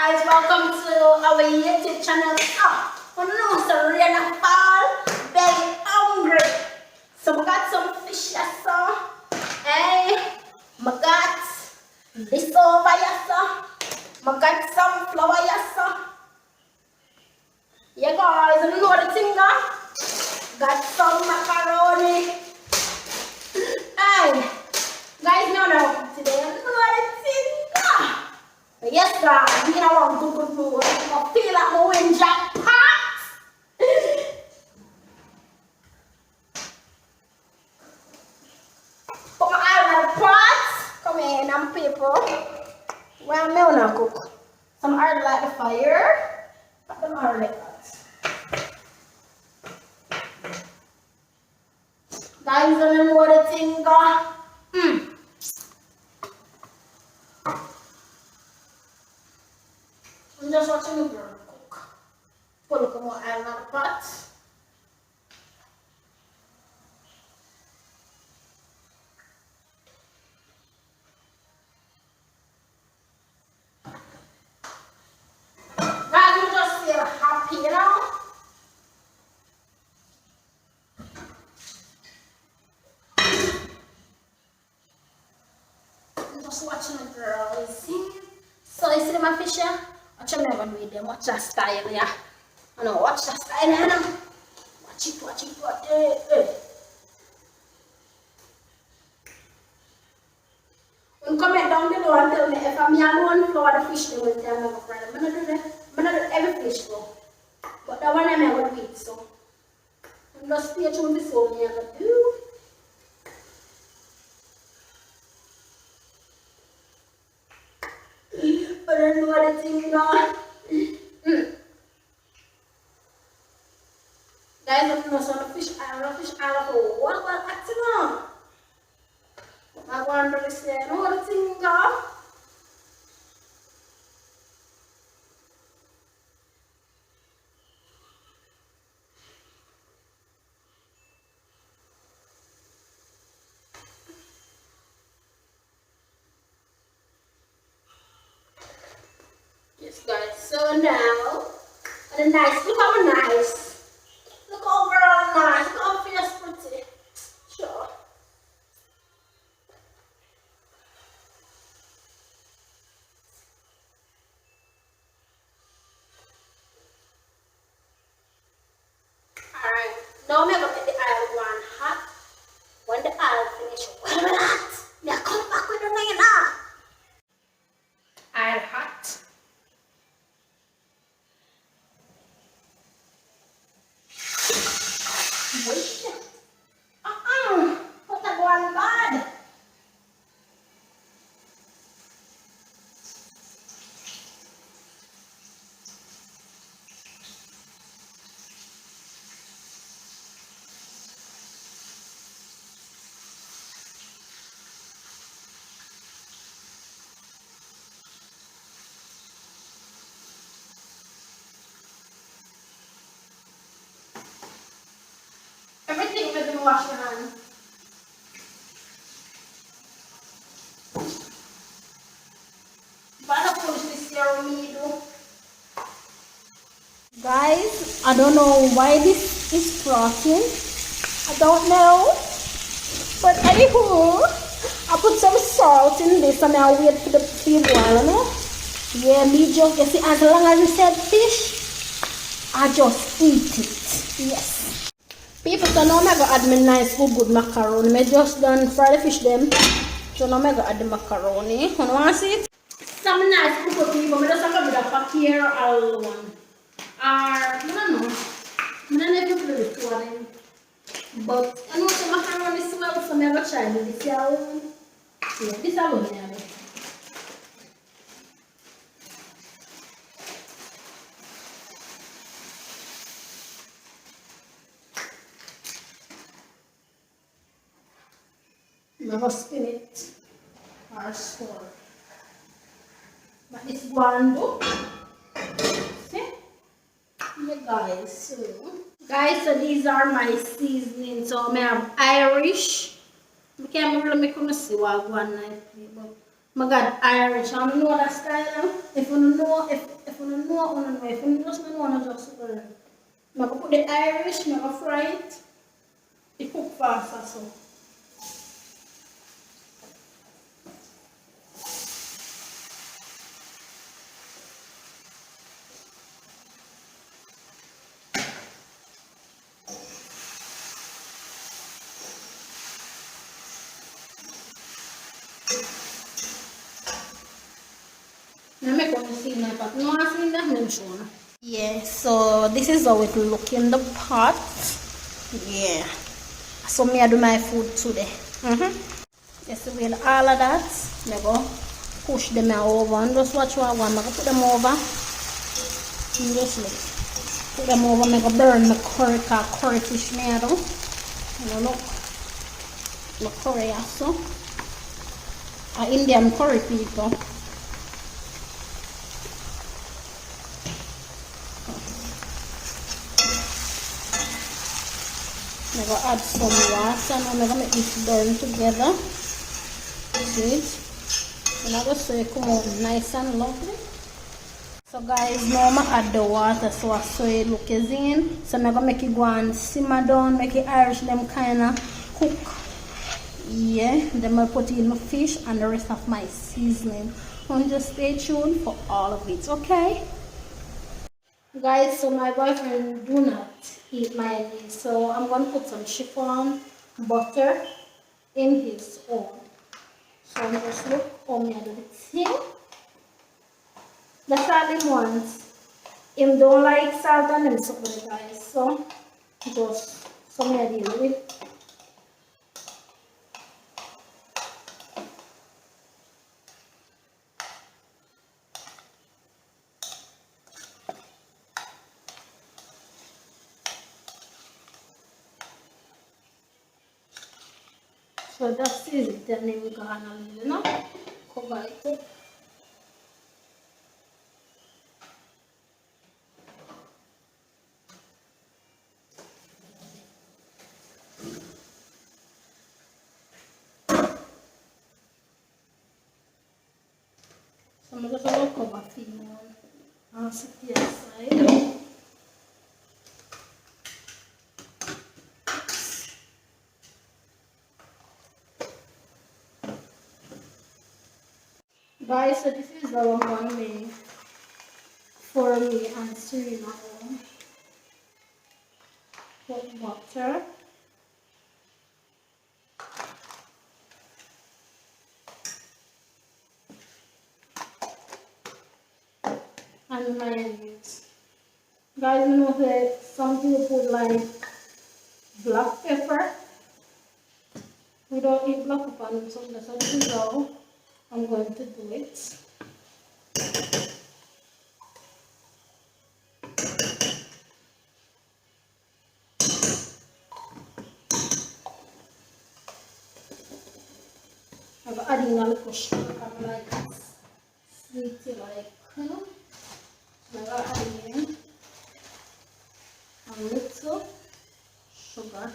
guys, welcome to our YouTube channel. Oh no, so rain and fall, very hungry. So we got some fish here, so. Hey, we got this over here, so. We got some flour here, so. Yeah guys, you know the thing now? Got some macaroni. Hey, guys, no, today you know the thing now? Yes, guys, you know I'm good mood. I feel like I'm winning jackpot. Put my eye on the pot. Come in, and people. Where am I gonna cook? Some are like the fire, but them are like that. Guys, you know what the thing go? I'm just watching the girl cook. Put a little more oil in the pot. Guys, you just feel happy, you know? I'm just watching the girls. So you see my fish here? Watch them never do them. Watch that style, yeah. I know, watch that style, yeah. Watch it, watch it. When comment down below and tell me if I'm alone for the fish they will tell me about it. I'm not do that. I'm not do every fish though. But that one I'm going to eat, so. I'm just stay tuned with so me I can do. I don't know what the thing now. Guys, I don't know some fish I for what acting on. I wonder if they know what the thing go. Yes guys, so now and nice, look how nice. Look how girl nice, look how face pretty. Sure. Alright, now I'm gonna make the oil one hot. When the oil finish, well hot. Yeah, come back with the rain now. Oil hot. Wait. Put that one bad. Everything with the wash your hand. Guys, I don't know why this is frosting. I don't know. But anywho, I put some salt in this and I wait for the food one, you know? Yeah, me just, you see, as long as you said fish, I just eat it. Yes. People, so now I'm going to add my nice good macaroni. I just done fry the fish them. So now I'm going to add the macaroni. You want to see it? Some nice good people. I just have a bit of a here alone. I don't know. I don't know if you put it to one. But I know the macaroni is well, so I'm going to try this. Yeah, this is alone. Never spin it or score. But this one do. See? Yeah guys. So these are my seasonings. So I have Irish. I can't really see what one night. But I got Irish. I don't know that style. If you know, if on my finger, just don't want to just burn. I'm going to put the Irish, I'm going to fry it. It cook faster, so. Yeah, so this is how it look in the pot. Yeah, so me I do my food today. Just with all of that, I go push them over and just watch what I want. I go put them over and just like put them over. I go burn my curry, cause curry fish me I do. You know, look, my curry also. Indian curry people. I'm going to add some water and I'm going to make this burn together. See it? And I'm going to so it come out nice and lovely. So guys, now I'm going to add the water so I saw it look as in. So I'm going to make it go and simmer down, make it Irish them kind of cook. Yeah, then I'll put in my fish and the rest of my seasoning. And just stay tuned for all of it, okay? Guys, so my boyfriend do not eat mayonnaise, so I'm going to put some chiffon butter in his own. So I'm just look how me I do it here. That's all him wants. Him don't like salt and him suck with it, guys, so just so me I deal with it. So that's it, then we're gonna cover it up. So I'm just going to cover it and set it aside. Guys, so this is our one way for me and Serena home. Put butter. And mayonnaise. Guys, you know that some people put like black pepper. We don't eat black pepper, so this is how I'm going to do it. I'm adding a little sugar, like sweet, like, I'm adding a little sugar.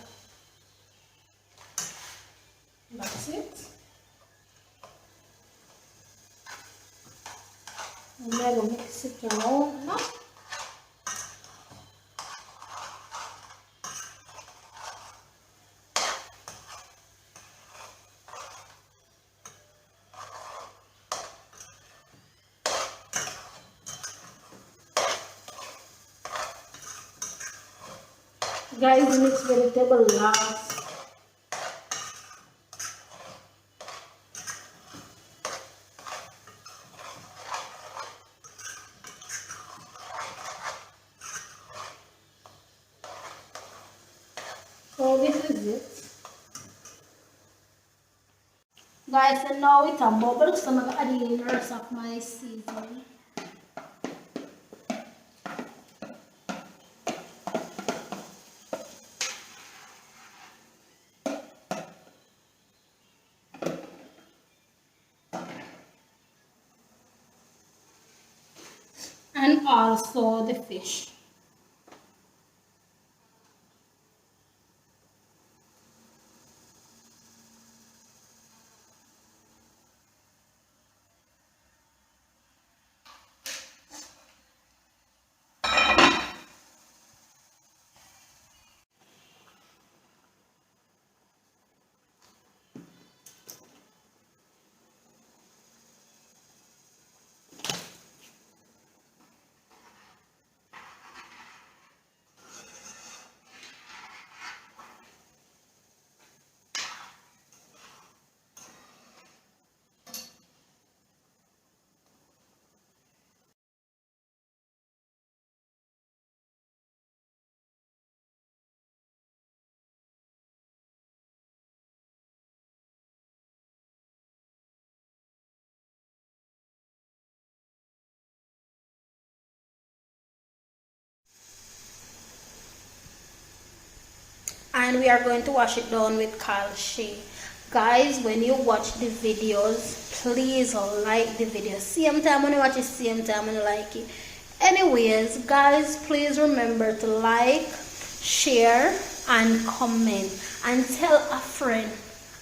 That's it. And then we'll mix it around now. Guys, mix vegetable last. So this is it. Guys, and now it's a bubble, so I'm going to add in the rest of my seasoning. And also the fish. and we are going to wash it down with calcium. Guys, when you watch the videos, please like the video. Same time when you watch it, same time when you like it. Anyways, guys, please remember to like, share, and comment, and tell a friend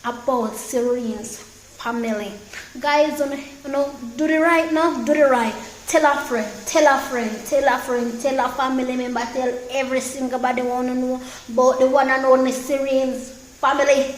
about Serene's family. Guys, do the right now, do the right. Tell a friend, tell a friend, tell a friend, tell a family member, tell every single body want to know about the one and only Serene's family.